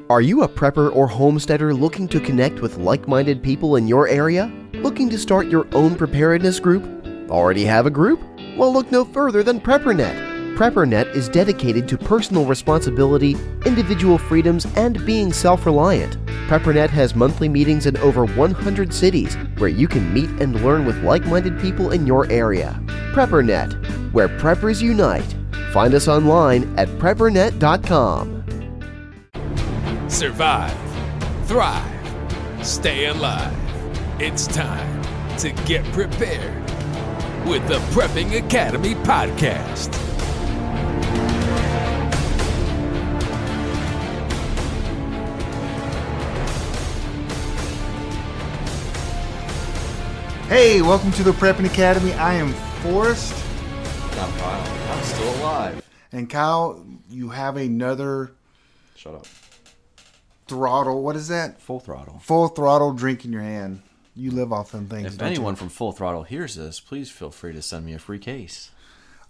Are you a prepper or homesteader looking to connect with like-minded people in your area? Looking to start your own preparedness group? Already have a group? Well, look no further than PrepperNet. PrepperNet is dedicated to personal responsibility, individual freedoms, and being self-reliant. PrepperNet has monthly meetings in over 100 cities where you can meet and learn with like-minded people in your area. PrepperNet, where preppers unite. Find us online at PrepperNet.com. Survive, thrive, stay alive. It's time to get prepared with the Prepping Academy podcast. Hey, welcome to the Prepping Academy. I am Forrest. I'm Kyle. I'm still alive. And Kyle, you have another Shut up. throttle. What is that? Full throttle. Full throttle drink in your hand. You live off them things. If don't anyone you? from Full Throttle hears this, please feel free to send me a free case.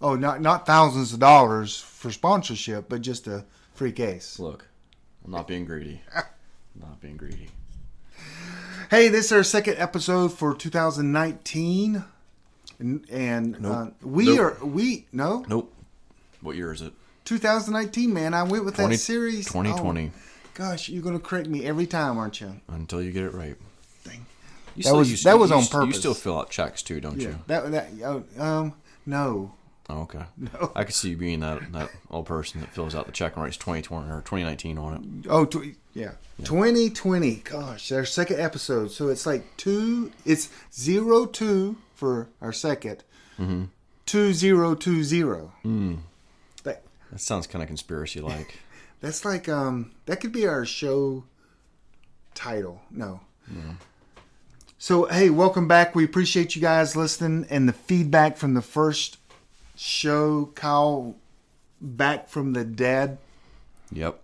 Oh, not thousands of dollars for sponsorship, but just a free case. Look, I'm not being greedy. Not being greedy. Hey, this is our second episode for 2019, and Nope. No, Nope. What year is it? 2019, man. I went with that series. 2020. Oh, gosh, you're gonna correct me every time, aren't you? Until you get it right. Dang. You That was on purpose. You still fill out checks too, don't you? No. Oh, okay. No. I could see you being that old person that fills out the check and writes 2020 or 2019 on it. Oh, yeah. 2020. Gosh, our second episode. So it's like it's 02 for our second. 2020. That sounds kind of conspiracy-like. That's like, that could be our show title. No. So, hey, welcome back. We appreciate you guys listening and the feedback from the first show. Kyle, back from the dead. Yep.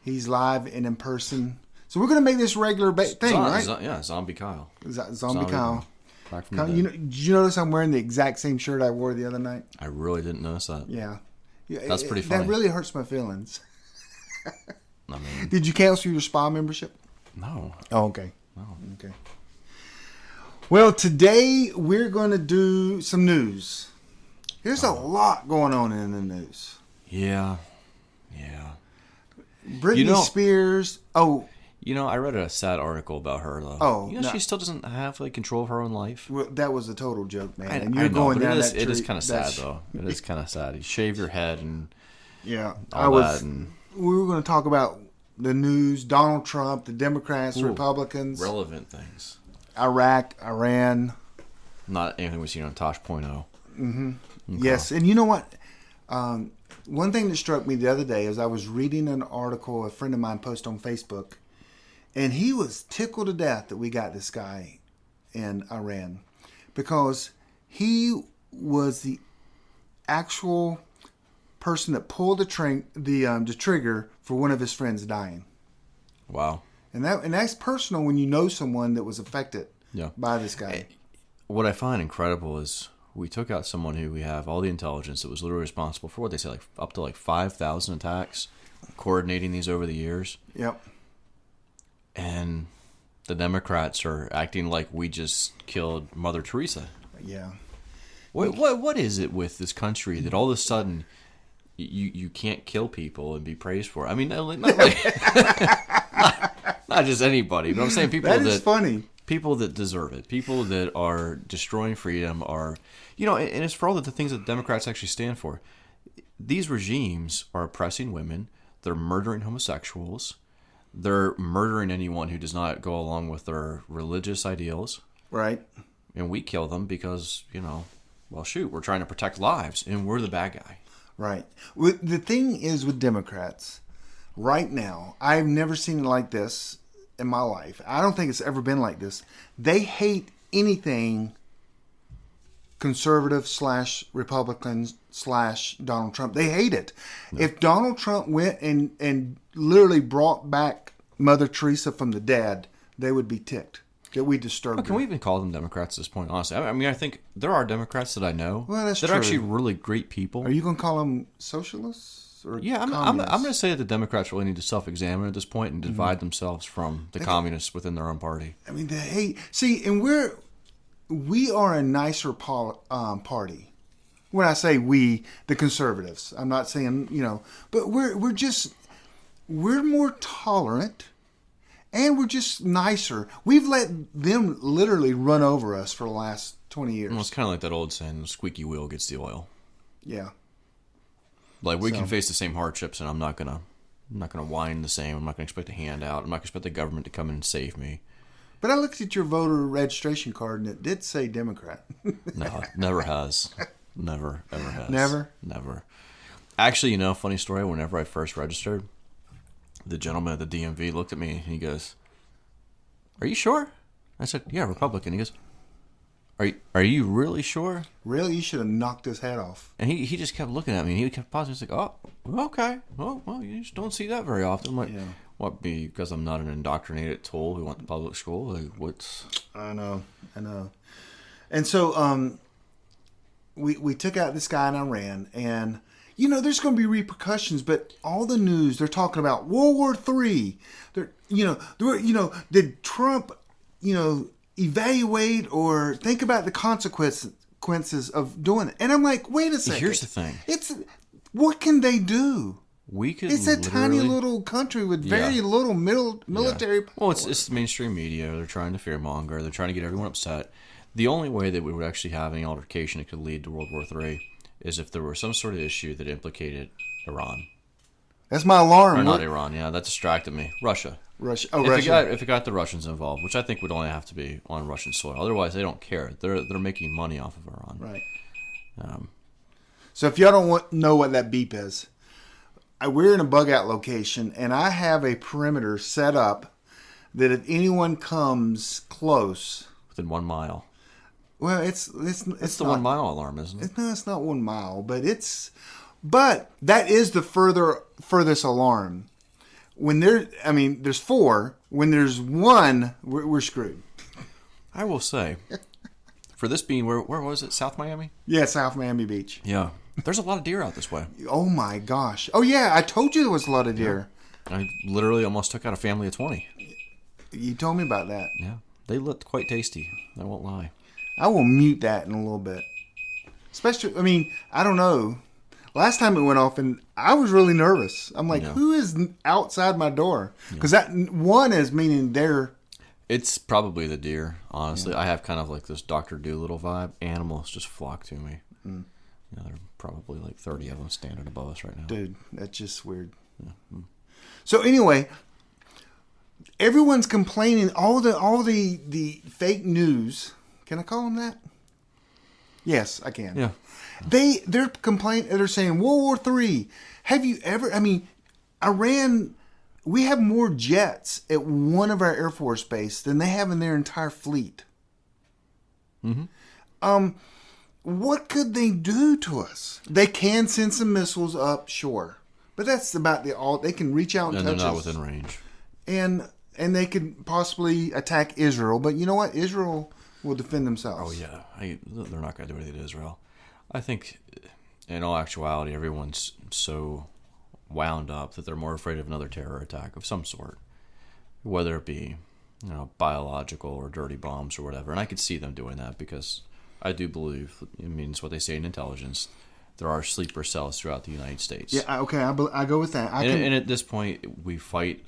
He's live and in person. So we're going to make this regular thing, right? Yeah, Zombie Kyle. Zombie Kyle. Back from Kyle, the dead. did you notice I'm wearing the exact same shirt I wore the other night? I really didn't notice that. Yeah. That's pretty funny. That really hurts my feelings. I mean, Did you cancel your spa membership? no. Oh, okay. No. Okay. Well, today we're going to do some news. There's a lot going on in the news. Yeah. Britney Spears. Oh, I read a sad article about her, though. Oh, no. She still doesn't have control of her own life. well, that was a total joke, man. And I you're know, going but down it is that kind of sad, that's- though. It is kind of sad. You shave your head and Yeah, all that. And We were going to talk about the news, Donald Trump, the Democrats, Ooh, Republicans, relevant things. Iraq, Iran. Not anything we've seen on Tosh.0. Mm-hmm. Okay. Yes, and you know what? One thing that struck me the other day is I was reading an article a friend of mine posted on Facebook, and he was tickled to death that we got this guy in Iran because he was the actual person that pulled the trigger for one of his friends dying. Wow. And that's personal when you know someone that was affected by this guy. What I find incredible is we took out someone who we have all the intelligence that was literally responsible for what they say, up to 5,000 attacks, coordinating these over the years. Yep. And the Democrats are acting like we just killed Mother Teresa. Yeah. What is it with this country that all of a sudden you can't kill people and be praised for it? I mean, not just anybody, but I'm saying people that is funny. People that deserve it, people that are destroying freedom are, and it's for all of the things that Democrats actually stand for. These regimes are oppressing women. They're murdering homosexuals. They're murdering anyone who does not go along with their religious ideals. Right. And we kill them because, we're trying to protect lives and we're the bad guy. Right. The thing is with Democrats, right now, I've never seen it like this in my life. I don't think it's ever been like this. They hate anything conservative / Republicans / Donald Trump. They hate it. No. If Donald Trump went and literally brought back Mother Teresa from the dead, they would be ticked that we disturbed her. Can we even call them Democrats at this point, honestly? I mean, I think there are Democrats that I know that are actually really great people. Are you going to call them socialists? or Yeah, I'm communists. going to say that the Democrats really need to self-examine at this point and divide themselves from the communists within their own party. I mean, the hate. See, and we are a nicer party. When I say we, the conservatives, I'm not saying, but we're more tolerant, and we're just nicer. We've let them literally run over us for the last 20 years. Well, it's kind of like that old saying, the squeaky wheel gets the oil. Yeah. Like, we can face the same hardships, and I'm not gonna whine the same. I'm not gonna expect a handout. I'm not gonna expect the government to come in and save me. But I looked at your voter registration card, and it did say Democrat. No, never has. Never, ever has. Never? Actually, funny story, whenever I first registered, the gentleman at the DMV looked at me and he goes, "Are you sure?" I said, "Yeah, Republican." He goes, Are you really sure?" Really? You should have knocked his head off. And he just kept looking at me and he kept pausing. He's like, "Oh, okay. Well, you just don't see that very often." I'm like, Yeah. What, because I'm not an indoctrinated tool who went to public school? Like, what's... I know. And so, we took out this guy in Iran, and there's going to be repercussions. But all the news, they're talking about World War III. Did Trump, evaluate or think about the consequences of doing it? And I'm like, wait a second. Here's the thing. What can they do? It's a tiny literally... little country with very little military power. Well, it's mainstream media. They're trying to fearmonger. They're trying to get everyone upset. The only way that we would actually have any altercation that could lead to World War III is if there were some sort of issue that implicated Iran. That's my alarm. Or not Iran, yeah, that distracted me. Russia. Oh, Russia. If it got the Russians involved, which I think would only have to be on Russian soil. Otherwise, they don't care. They're making money off of Iran. Right. So if y'all don't know what that beep is, we're in a bug-out location, and I have a perimeter set up that if anyone comes close... Within 1 mile. Well, it's the 1 mile alarm, isn't it? No, it's not 1 mile, but that is the furthest alarm. When there's 4. When there's 1, we're screwed. I will say, for this being where was it? South Miami? Yeah, South Miami Beach. Yeah, there's a lot of deer out this way. Oh my gosh! Oh yeah, I told you there was a lot of deer. Yeah. I literally almost took out a family of 20. You told me about that. Yeah, they looked quite tasty. I won't lie. I will mute that in a little bit. Especially, I don't know. Last time it went off, and I was really nervous. I'm like, Who is outside my door? Because that 1 is meaning they're... It's probably the deer, honestly. Yeah. I have kind of like this Dr. Dolittle vibe. Animals just flock to me. There are probably like 30 of them standing above us right now. Dude, that's just weird. Yeah. So anyway, everyone's complaining. All the fake news... Can I call them that? Yes, I can. Yeah. They're complaining. They're saying World War III. Have you ever? Iran. We have more jets at one of our Air Force base than they have in their entire fleet. Mm-hmm. What could they do to us? They can send some missiles up, sure, but that's about all. They can reach out and touch us. And they're not within range. And they could possibly attack Israel, but you know what? Israel will defend themselves. Oh, yeah. They're not going to do anything to Israel. I think, in all actuality, everyone's so wound up that they're more afraid of another terror attack of some sort, whether it be, biological or dirty bombs or whatever. And I could see them doing that because I do believe it means what they say in intelligence. There are sleeper cells throughout the United States. Yeah, okay, I go with that. And at this point, we fight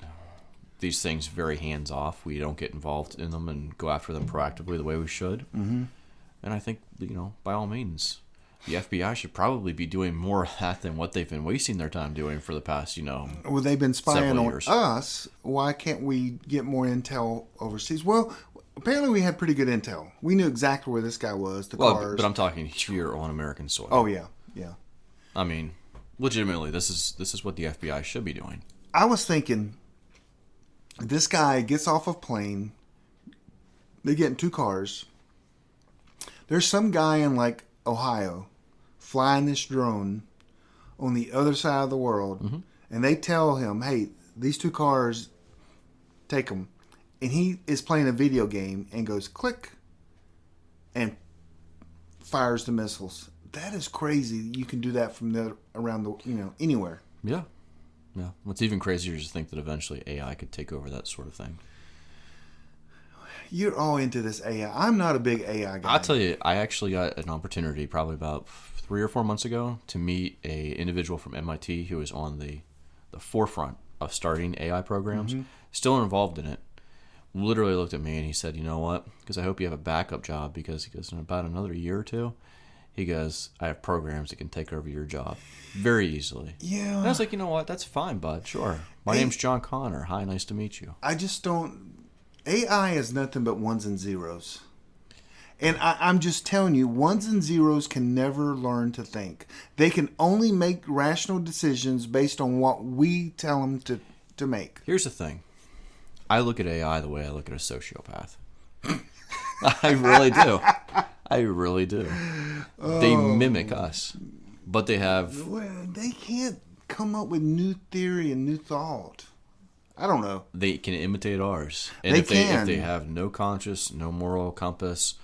these things very hands off. We don't get involved in them and go after them proactively the way we should. Mm-hmm. And I think, by all means, the FBI should probably be doing more of that than what they've been wasting their time doing for the past, Well, they've been spying on us. Why can't we get more intel overseas? Well, apparently we had pretty good intel. We knew exactly where this guy was, cars. But I'm talking here on American soil. Oh, yeah. Legitimately, this is what the FBI should be doing. I was thinking... This guy gets off a plane. They get in 2 cars. There's some guy in Ohio flying this drone on the other side of the world, and they tell him, "Hey, these 2 cars, take them." And he is playing a video game and goes click and fires the missiles. That is crazy. You can do that from around the anywhere. Yeah. Yeah. What's even crazier is to think that eventually AI could take over that sort of thing. You're all into this AI. I'm not a big AI guy. I'll tell you, I actually got an opportunity probably about 3 or 4 months ago to meet a individual from MIT who was on the forefront of starting AI programs, still involved in it. Literally looked at me and he said, "You know what? Because I hope you have a backup job, because he goes, in about another year or two, he goes, I have programs that can take over your job very easily." Yeah. And I was like, "You know what? That's fine, bud. Sure. My name's John Connor. Hi, nice to meet you." I just don't. AI is nothing but ones and zeros. And I'm just telling you, ones and zeros can never learn to think. They can only make rational decisions based on what we tell them to make. Here's the thing. I look at AI the way I look at a sociopath. I really do. I really do. They mimic us, but they have... Well, they can't come up with new theory and new thought. I don't know. They can imitate ours. And They if can. If they have no conscience, no moral compass,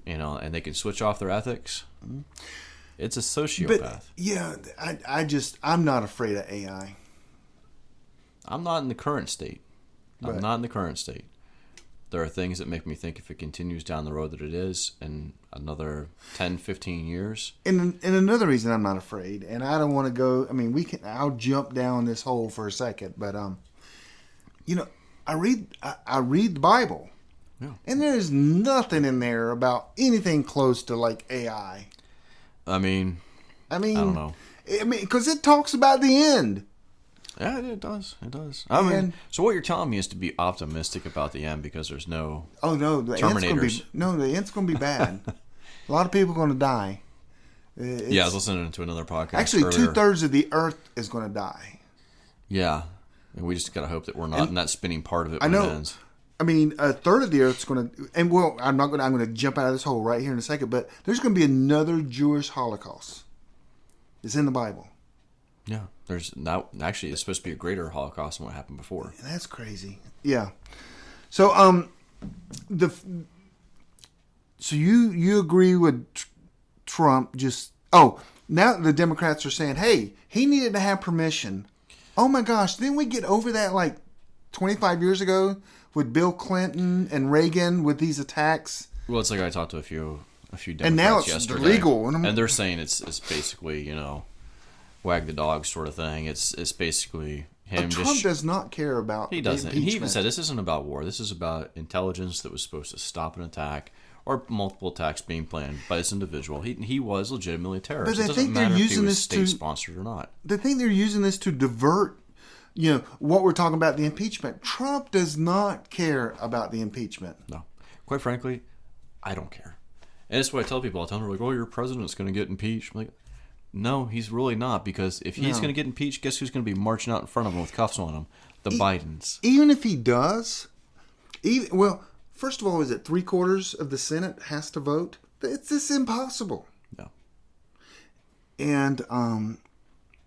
and they can switch off their ethics, it's a sociopath. But, yeah, I'm not afraid of AI. I'm not in the current state. Right. I'm not in the current state. There are things that make me think if it continues down the road that it is in another 10, 15 years. And another reason I'm not afraid, and I don't want to go, I mean, I'll jump down this hole for a second, but, I read the Bible. Yeah. And there's nothing in there about anything close to like AI. I mean, I don't know. Because it talks about the end. Yeah, it does. It does. I mean, so what you're telling me is to be optimistic about the end because there's no... Oh, no. The end's going to be bad. A lot of people are going to die. I was listening to another podcast Actually, earlier. 2/3 of the earth is going to die. Yeah. And we just got to hope that we're not in that spinning part of it I when know. it ends. I mean, 1/3 of the earth's going to... And, well, I'm going to jump out of this hole right here in a second, but there's going to be another Jewish Holocaust. It's in the Bible. Yeah. There's now... Actually, it's supposed to be a greater Holocaust than what happened before. That's crazy. Yeah. So, so you agree with Trump just... Oh, now the Democrats are saying, hey, he needed to have permission. Oh my gosh, didn't we get over that like 25 years ago with Bill Clinton and Reagan with these attacks? Well, it's like I talked to a few Democrats and now it's yesterday. legal. And they're saying it's basically, wag the dog sort of thing. It's basically him Trump does not care about He doesn't. the And he even impeachment. said this isn't about war. This is about intelligence that was supposed to stop an attack or multiple attacks being planned by this individual. He was legitimately a terrorist. But It I doesn't think they're matter if he using was this state-sponsored or not. The thing they're using this to divert, what we're talking about, the impeachment. Trump does not care about the impeachment. No. Quite frankly, I don't care. And that's what I tell people. I tell them, like, oh, your president's going to get impeached. I'm like, no, he's really not, because if he's going to get impeached, guess who's going to be marching out in front of him with cuffs on him? The Bidens. Even if he does, first of all, is it 3/4 of the Senate has to vote? It's just impossible. No. And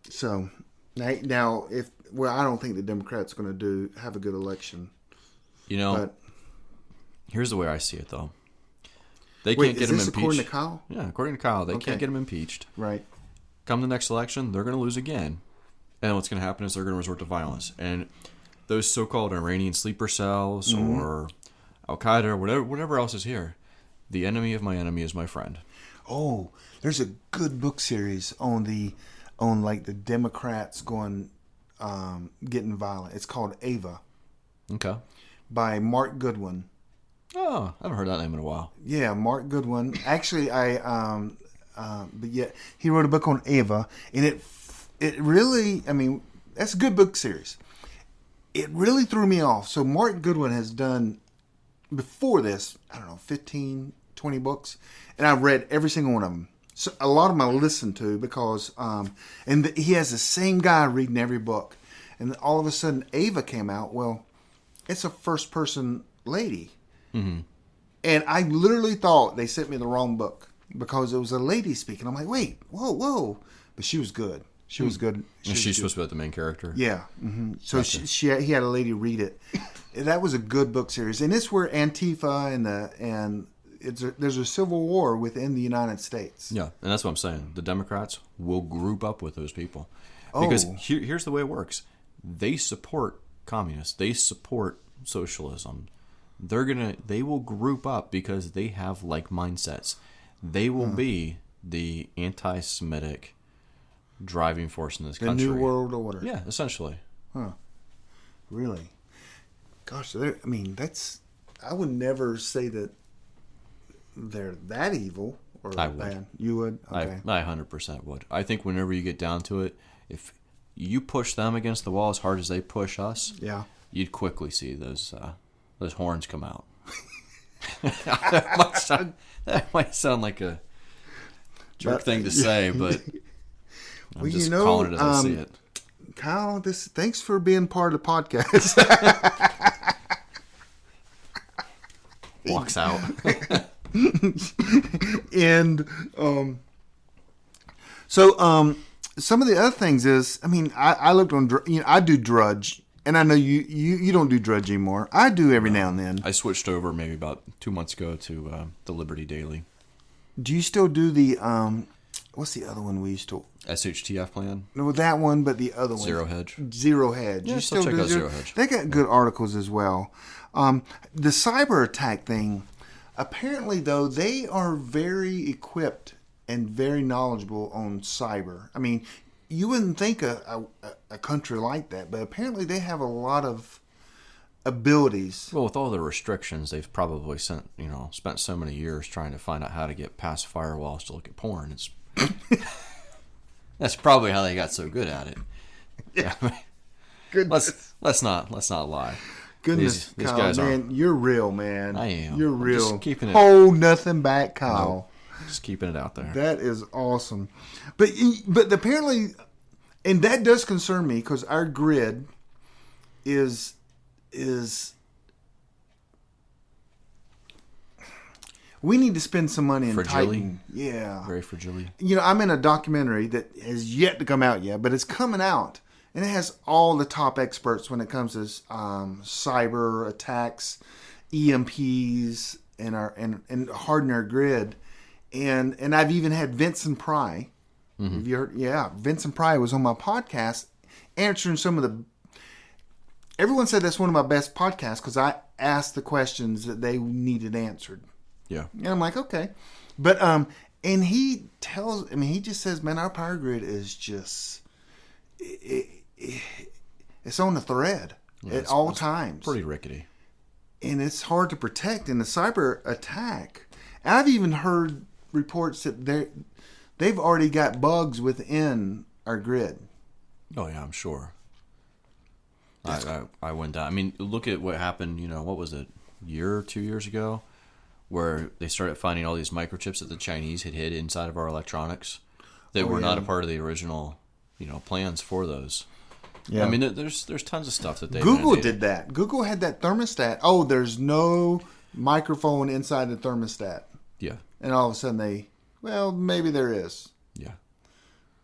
so now, I don't think the Democrats are going to have a good election. But here's the way I see it, though. They can't get him impeached. According to Kyle? Yeah, according to Kyle, they can't get him impeached. Right. Come the next election, they're going to lose again. And what's going to happen is they're going to resort to violence. And those so-called Iranian sleeper cells or Al-Qaeda or whatever else is here, the enemy of my enemy is my friend. Oh, there's a good book series on the Democrats getting violent. It's called Ava. Okay. By Mark Goodwin. Oh, I haven't heard that name in a while. Yeah, Mark Goodwin. Actually, he wrote a book on Ava, and it really, that's a good book series. It really threw me off. So Mark Goodwin has done, before this, 15, 20 books, and I've read every single one of them. So a lot of them I listened to because, he has the same guy reading every book. And then all of a sudden, Ava came out. Well, it's a first-person lady. Mm-hmm. And I literally thought they sent me the wrong book because it was a lady speaking. I'm like, wait, whoa. But she was good. She was good. She's supposed to be like the main character? Yeah. Mm-hmm. So gotcha. He had a lady read it. That was a good book series. And it's where Antifa there's a civil war within the United States. Yeah, and that's what I'm saying. The Democrats will group up with those people. Because here's the way it works. They support communists. They support socialism. They will group up because they have like mindsets. They will be the anti-Semitic driving force in this country. The New World Order. Yeah, essentially. Huh. Really? Gosh, I would never say that they're that evil or I bad. would. You would? Okay. I 100% would. I think whenever you get down to it, if you push them against the wall as hard as they push us, Yeah. you'd quickly see those horns come out. that might sound like a jerk thing to say, but I'm just calling it as I see it. Kyle, thanks for being part of the podcast. Walks out. And so some of the other things is, I mean, I looked on, I do Drudge, and I know you don't do Drudge anymore. I do every now and then. I switched over maybe about 2 months ago to the Liberty Daily. Do you still do the what's the other one we used to? SHTF plan? No, that one, but the other one. Zero Hedge. Zero Hedge. Yeah, You still check out Zero Hedge. They got good articles as well. The cyber attack thing, apparently, though, they are very equipped and very knowledgeable on cyber. I mean, you wouldn't think a country like that, but apparently they have a lot of abilities. Well, with all the restrictions, they've probably spent so many years trying to find out how to get past firewalls to look at porn. It's that's probably how they got so good at it. Yeah. Goodness. Let's not lie. Goodness, these Kyle, guys man, you're real, man. I am. You're I'm real. just keeping it. Hold nothing back, Kyle. No, just keeping it out there. That is awesome. But apparently, and that does concern me because our grid is we need to spend some money in Titan. Yeah. Very fragile. I'm in a documentary that has yet to come out yet, but it's coming out. And it has all the top experts when it comes to cyber attacks, EMPs, and hardening our grid. And I've even had Vincent Pry. Mm-hmm. Have you heard? Yeah, Vincent Pry was on my podcast answering some of the. Everyone said that's one of my best podcasts because I asked the questions that they needed answered. Yeah. And I'm like, okay. But and he just says, man, our power grid is just it's on the thread at all times. Pretty rickety. And it's hard to protect in the cyber attack. And I've even heard reports that they've already got bugs within our grid. Oh yeah, I'm sure. I went down. I mean, look at what happened, what was it, a year or 2 years ago, where they started finding all these microchips that the Chinese had hid inside of our electronics that were not a part of the original, plans for those. Yeah. I mean, there's tons of stuff that they Google did that. Google had that thermostat. Oh, there's no microphone inside the thermostat. Yeah. And all of a sudden maybe there is. Yeah.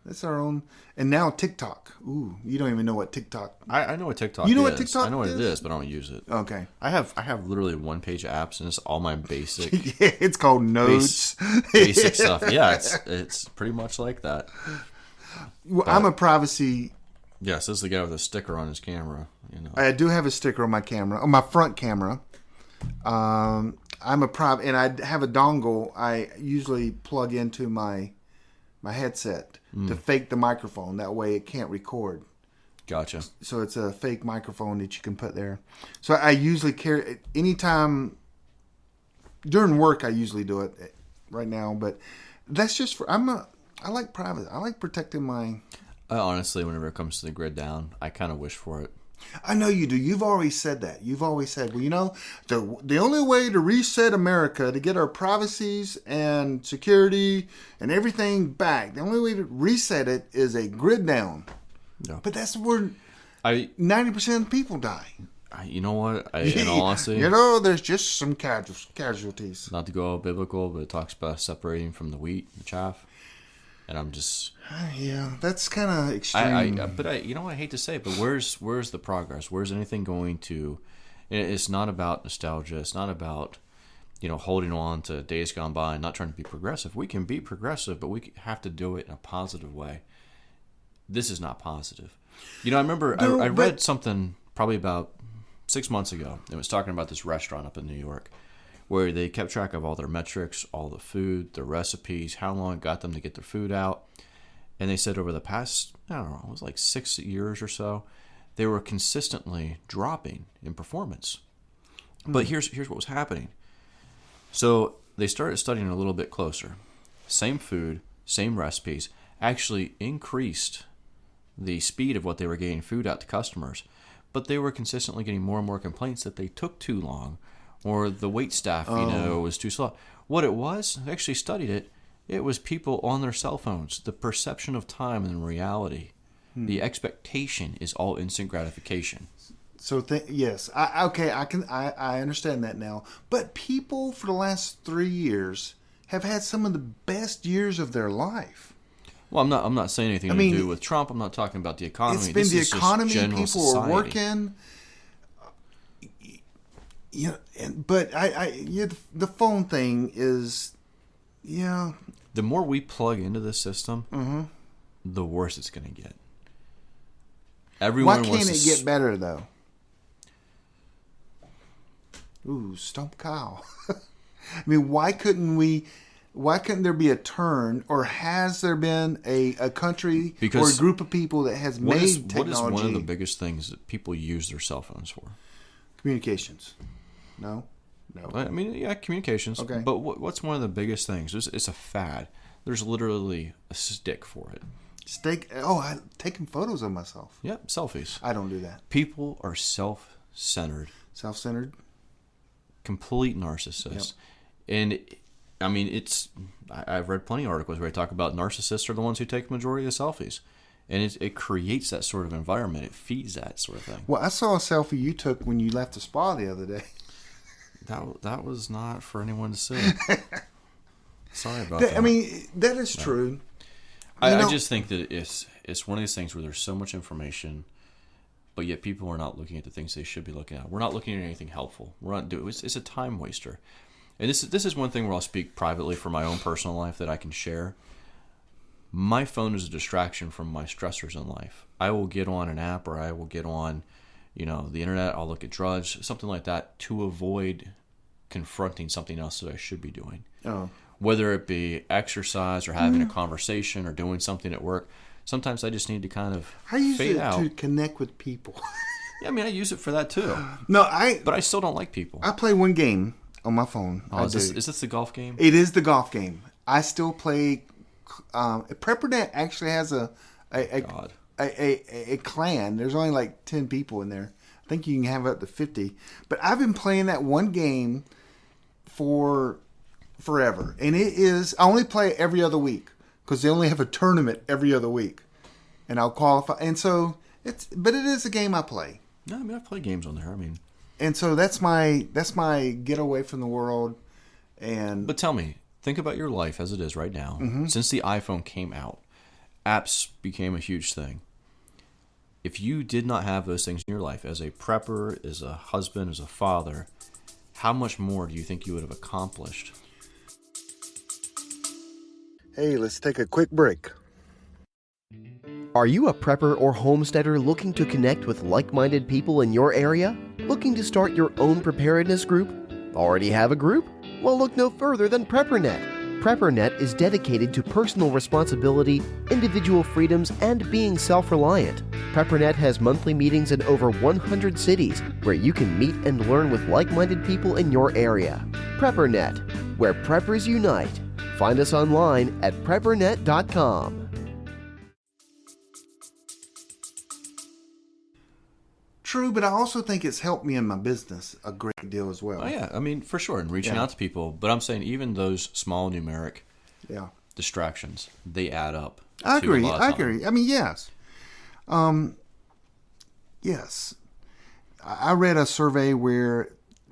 That's our own. And now TikTok. Ooh, you don't even know what TikTok. I know what TikTok is. You know what TikTok is? I know what it is, but I don't use it. Okay. I have literally one page of apps, and it's all my basic. Yeah, it's called Notes. Basic stuff. Yeah, it's pretty much like that. Well, I'm a privacy. Yes, this is the guy with a sticker on his camera. I do have a sticker on my camera, on my front camera. I'm a private, and I have a dongle. I usually plug into my headset to fake the microphone. That way, it can't record. Gotcha. So it's a fake microphone that you can put there. So I usually carry anytime during work. I usually do it right now, but that's just for I like private. I like protecting my. Honestly, whenever it comes to the grid down, I kind of wish for it. I know you do. You've always said that. You've always said, well, the only way to reset America, to get our privacies and security and everything back, the only way to reset it is a grid down. Yeah. But that's where 90% of people die. You know what? In all honesty, there's just some casualties. Not to go all biblical, but it talks about separating from the wheat, the chaff. And I'm just... Yeah, that's kind of extreme. But I hate to say it, but where's the progress? Where's anything going to... It's not about nostalgia. It's not about, holding on to days gone by and not trying to be progressive. We can be progressive, but we have to do it in a positive way. this is not positive. You know, I remember I read something probably about 6 months ago. It was talking about this restaurant up in New York where they kept track of all their metrics, all the food, their recipes, how long it got them to get their food out. And they said over the past, I don't know, it was like 6 years or so, they were consistently dropping in performance. But here's what was happening. So they started studying a little bit closer. Same food, same recipes, actually increased the speed of what they were getting food out to customers. But they were consistently getting more and more complaints that they took too long or the wait staff, was too slow. What it was, I actually studied it, it was people on their cell phones. The perception of time and reality. The expectation is all instant gratification. So yes, I understand that now. But people for the last 3 years have had some of the best years of their life. Well, I'm not saying anything to do with Trump. I'm not talking about the economy. It's been the economy. People society. are working. But the phone thing is, The more we plug into this system, the worse it's going to get. Why can't it get better though? Ooh, Stump Kyle. I mean, why couldn't there be a turn, or has there been a country or a group of people that has made technology? What is one of the biggest things that people use their cell phones for? Communications. No. I mean, yeah, communications. Okay. But what's one of the biggest things? It's a fad. There's literally a stick for it. I'm taking photos of myself. Yep, selfies. I don't do that. People are self-centered. Self-centered? Complete narcissists. Yep. And, I mean, I've read plenty of articles where they talk about narcissists are the ones who take the majority of the selfies. And it creates that sort of environment. It feeds that sort of thing. Well, I saw a selfie you took when you left the spa the other day. That was not for anyone to see. Sorry about that. I mean, that is true. I just think that it's one of these things where there's so much information, but yet people are not looking at the things they should be looking at. We're not looking at anything helpful. It's a time waster. And this is one thing where I'll speak privately for my own personal life that I can share. My phone is a distraction from my stressors in life. I will get on an app, or I will get on, the internet. I'll look at Drudge, something like that, to avoid confronting something else that I should be doing. Oh. Whether it be exercise or having a conversation or doing something at work, sometimes I just need to kind of fade out. I use it to connect with people. Yeah, I mean, I use it for that too. But I still don't like people. I play one game on my phone. Is this the golf game? It is the golf game. I still play. PrepperNet actually has a clan. There's only like 10 people in there. I think you can have up to 50. But I've been playing that one game for forever, and it is. I only play it every other week because they only have a tournament every other week, and I'll qualify. And so but it is a game I play. No, I mean, I play games on there. I mean, and so that's my get away from the world. But tell me, think about your life as it is right now. Mm-hmm. Since the iPhone came out, apps became a huge thing. If you did not have those things in your life, as a prepper, as a husband, as a father, how much more do you think you would have accomplished? Hey, let's take a quick break. Are you a prepper or homesteader looking to connect with like-minded people in your area? Looking to start your own preparedness group? Already have a group? Well, look no further than PrepperNet. PrepperNet is dedicated to personal responsibility, individual freedoms, and being self-reliant. PrepperNet has monthly meetings in over 100 cities where you can meet and learn with like-minded people in your area. PrepperNet, where preppers unite. Find us online at PrepperNet.com. True, but I also think it's helped me in my business a great deal as well. Oh, yeah. I mean, for sure, and reaching out to people. But I'm saying even those small numeric distractions, they add up. I agree. I mean, yes. Yes. I read a survey where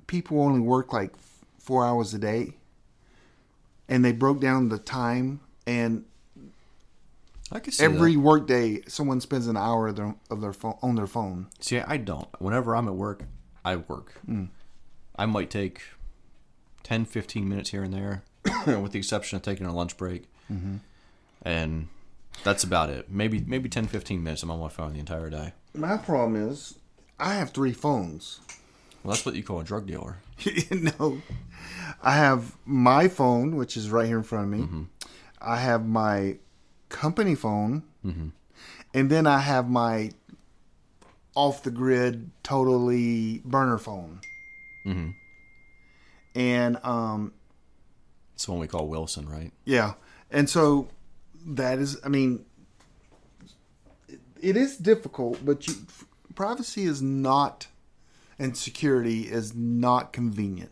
people only work like 4 hours a day, and they broke down the time, and I can see every that. work day, someone spends an hour of their phone on their phone. See, I don't. Whenever I'm at work, I work. I might take 10, 15 minutes here and there, with the exception of taking a lunch break. Mm-hmm. And That's about it. Maybe 10, 15 minutes. I'm on my phone the entire day. My problem is I have 3 phones. Well, that's what you call a drug dealer. No. I have my phone, which is right here in front of me. Mm-hmm. I have my company phone. Mm-hmm. And then I have my off-the-grid, totally burner phone. Mm-hmm. And, it's the one we call Wilson, right? yeah. And so that is, I mean, it is difficult, but privacy is not, and security is not convenient.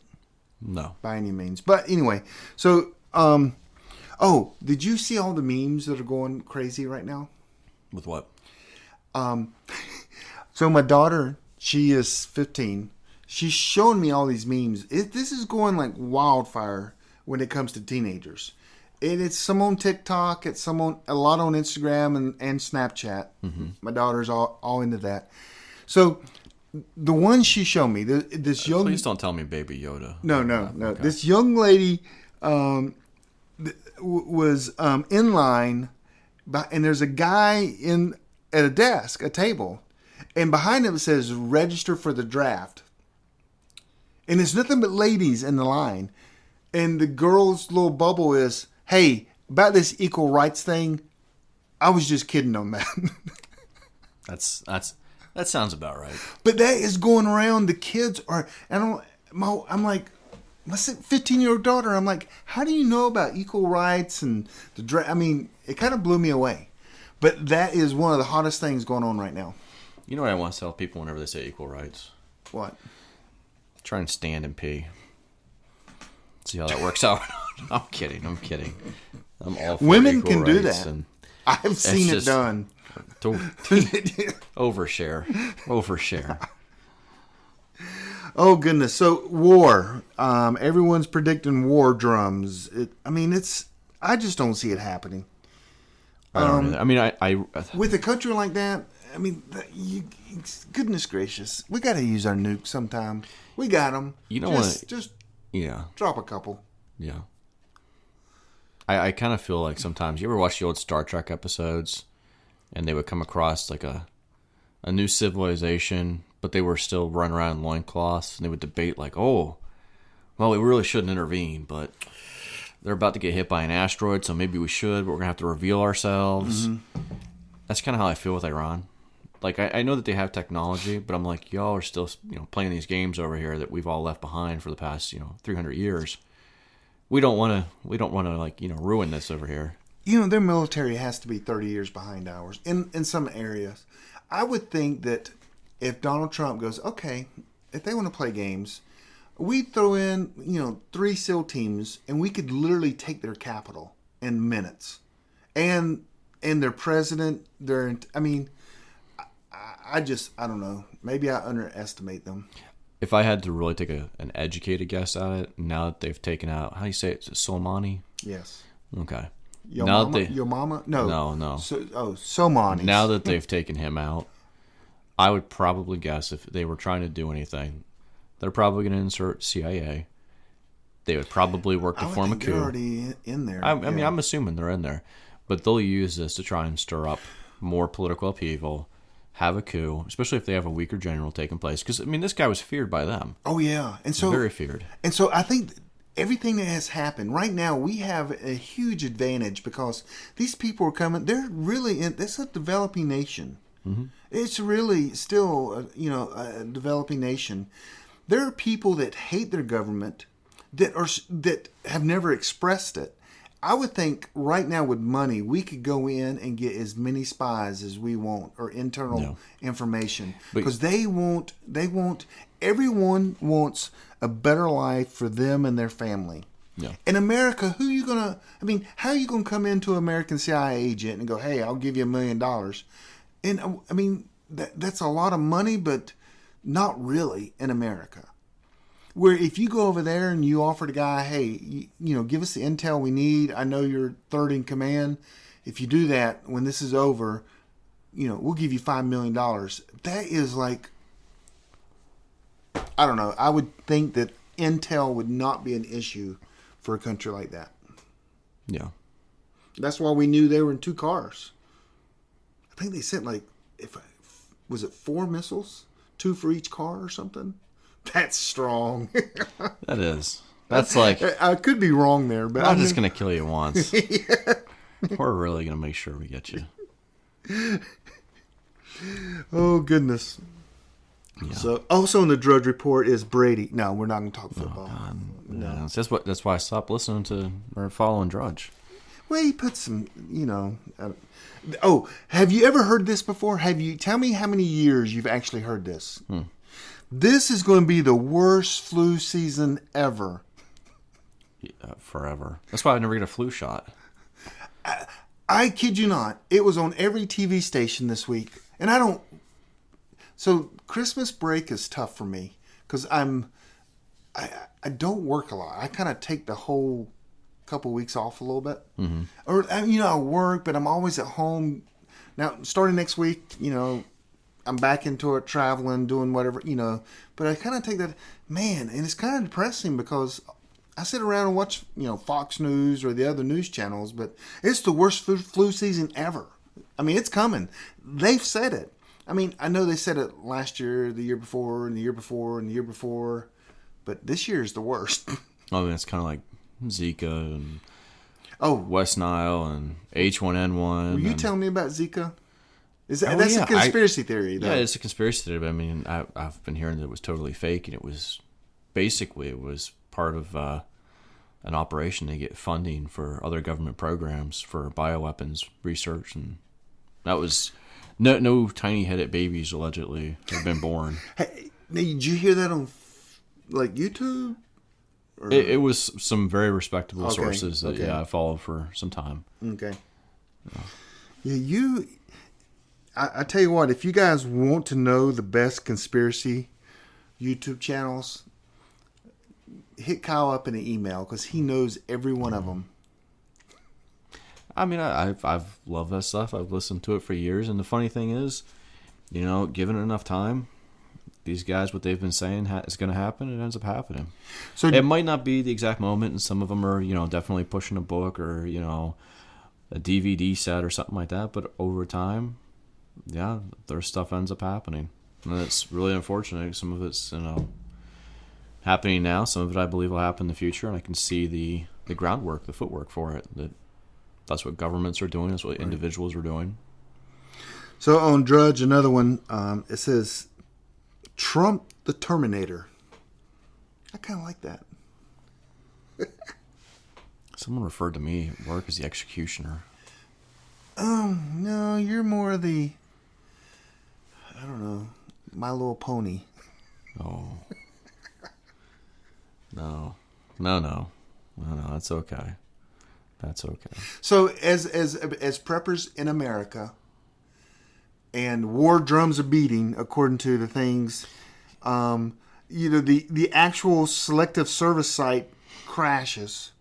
No. By any means. But anyway, so, did you see all the memes that are going crazy right now? With what? So my daughter, she is 15. She's showing me all these memes. This is going like wildfire when it comes to teenagers. It's some on TikTok. It's a lot on Instagram and Snapchat. Mm-hmm. My daughter's all into that. So the one she showed me, this young... Please don't tell me Baby Yoda. No. Okay. This young lady was in line, and there's a guy at a desk, a table, and behind him it says register for the draft. And there's nothing but ladies in the line. And the girl's little bubble is, hey, about this equal rights thing, I was just kidding on that. That sounds about right. But that is going around. The kids are, and I'm like, my 15-year-old daughter, I'm like, how do you know about equal rights and the draft? I mean, it kind of blew me away. But that is one of the hottest things going on right now. You know what I want to tell people whenever they say equal rights? What? Try and stand and pee. See how that works out. I'm kidding. I'm all for women equal can do rights, that. and I've seen it done. Overshare. Oh goodness! So war. Everyone's predicting war drums. I just don't see it happening. I With a country like that, goodness gracious, we got to use our nukes sometime. We got them. You know what? Just yeah. drop a couple. Yeah. I kind of feel like sometimes, you ever watch the old Star Trek episodes, and they would come across like a new civilization, but they were still running around in loincloths, and they would debate like, oh, well, we really shouldn't intervene, but they're about to get hit by an asteroid, so maybe we should, but we're going to have to reveal ourselves. Mm-hmm. That's kind of how I feel with Iran. Like, I know that they have technology, but I'm like, y'all are still, playing these games over here that we've all left behind for the past, 300 years. We don't want to, ruin this over here. Their military has to be 30 years behind ours in some areas. I would think that if Donald Trump goes, okay, if they want to play games, we'd throw in, 3 SEAL teams, and we could literally take their capital in minutes. And their president, I don't know. Maybe I underestimate them. If I had to really take an educated guess at it, now that they've taken out, how do you say it? Is it Soleimani? Yes. Okay. Your mama? No. No. Soleimani. Now that they've taken him out, I would probably guess if they were trying to do anything, they're probably going to insert CIA. They would probably work to form a coup. They're already in there. I mean, I'm assuming they're in there. But they'll use this to try and stir up more political upheaval, have a coup, especially if they have a weaker general taking place. Because, this guy was feared by them. Oh, yeah. And so very feared. And so I think everything that has happened, right now we have a huge advantage because these people are coming. They're really it's a developing nation. Mm-hmm. It's really still, a developing nation. There are people that hate their government that have never expressed it. I would think right now with money, we could go in and get as many spies as we want or internal information because everyone wants a better life for them and their family. Yeah. In America, how are you going to come into an American CIA agent and go, hey, I'll give you $1 million? And that's a lot of money, but not really in America. Where if you go over there and you offer the guy, hey, give us the intel we need. I know you're third in command. If you do that, when this is over, we'll give you $5 million. That is like, I don't know. I would think that intel would not be an issue for a country like that. Yeah. That's why we knew they were in 2 cars. I think they sent was it 4 missiles? 2 for each car or something? That's strong. That is. That's like... I could be wrong there, but I'm just going to kill you once. We're really going to make sure we get you. Oh, goodness. Yeah. So, also in the Drudge Report is Brady. No, we're not going to talk football. No. Yeah, that's why I stopped listening to or following Drudge. Well, he put some, have you ever heard this before? Tell me how many years you've actually heard this. This is going to be the worst flu season ever. Forever. That's why I never get a flu shot. I kid you not. It was on every TV station this week. And so Christmas break is tough for me because I don't work a lot. I kind of take the whole couple weeks off a little bit. Mm-hmm. Or, I work, but I'm always at home. Now, starting next week, I'm back into it, traveling, doing whatever, But I kind of take that, man, and it's kind of depressing because I sit around and watch, Fox News or the other news channels, but it's the worst flu season ever. I mean, it's coming. They've said it. I mean, I know they said it last year, the year before, and the year before, and the year before, but this year is the worst. I mean, it's kind of like Zika and West Nile and H1N1. Were you telling me about Zika? That's a conspiracy theory, though. Yeah, it's a conspiracy theory, but I mean, I've been hearing that it was totally fake, and it was part of an operation to get funding for other government programs for bioweapons research, and that was no tiny-headed babies allegedly have been born. Hey, did you hear that on YouTube? It was some very respectable sources that I followed for some time. Okay. Yeah, I tell you what, if you guys want to know the best conspiracy YouTube channels, hit Kyle up in an email because he knows every one of them. I mean, I've loved that stuff. I've listened to it for years, and the funny thing is, given it enough time, these guys, what they've been saying is going to happen, it ends up happening. So it might not be the exact moment, and some of them are, definitely pushing a book or, a DVD set or something like that. But over time, yeah, their stuff ends up happening. And it's really unfortunate. Some of it's, happening now. Some of it I believe will happen in the future. And I can see the groundwork, the footwork for it. That's what governments are doing. That's what individuals are doing. So on Drudge, another one, it says, Trump the Terminator. I kind of like that. Someone referred to me at work as the executioner. No, you're more of the, I don't know, My Little Pony. Oh. No, that's okay. That's okay. So as preppers in America, and war drums are beating, according to the things, the actual selective service site crashes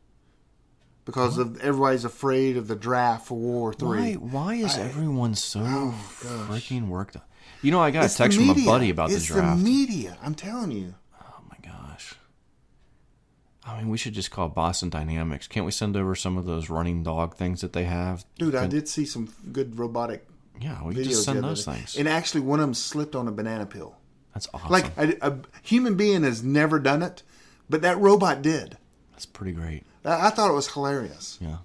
because of everybody's afraid of the draft for World War III. Why is everyone so freaking worked up? I got a text from a buddy about the draft. It's the media. I'm telling you. Oh my gosh. I mean, we should just call Boston Dynamics. Can't we send over some of those running dog things that they have? Dude, I did see some good robotic. Yeah, we can just send those things. And actually, one of them slipped on a banana peel. That's awesome. Like a human being has never done it, but that robot did. That's pretty great. I thought it was hilarious. Yeah.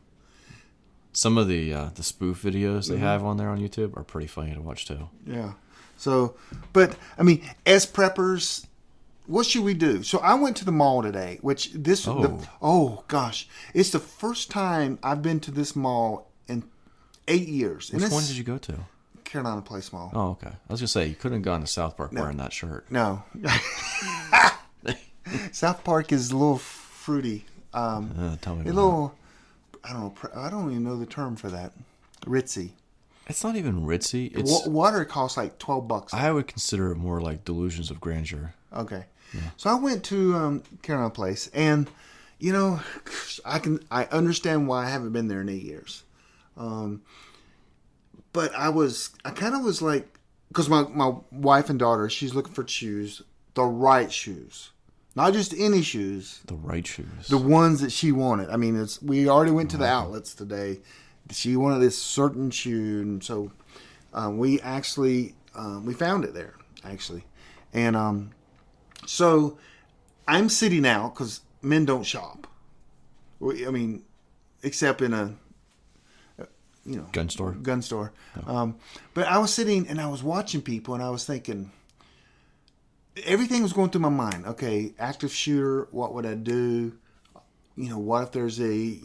Some of the spoof videos they have on there on YouTube are pretty funny to watch too. Yeah. So, but I mean, as preppers, what should we do? So I went to the mall today, which gosh, it's the first time I've been to this mall in 8 years. Which one did you go to? Carolina Place Mall. Oh, okay. I was gonna say you couldn't have gone to South Park wearing that shirt. No. South Park is a little fruity. Tell me a little. I don't know. I don't even know the term for that. Ritzy. It's not even ritzy. It's water costs like $12. I would consider it more like delusions of grandeur. Okay. Yeah. So I went to Carolina Place, and I understand why I haven't been there in 8 years. But I kind of was like, because my wife and daughter, she's looking for shoes, the right shoes. Not just any shoes. The right shoes. The ones that she wanted. I mean, we already went to the outlets today. she wanted this certain shoe, and so we actually we found it there actually, and so I'm sitting out because men don't shop. I mean, except in a gun store. Oh. But I was sitting and I was watching people, and I was thinking, everything was going through my mind. Okay, active shooter, what would I do? What if there's a,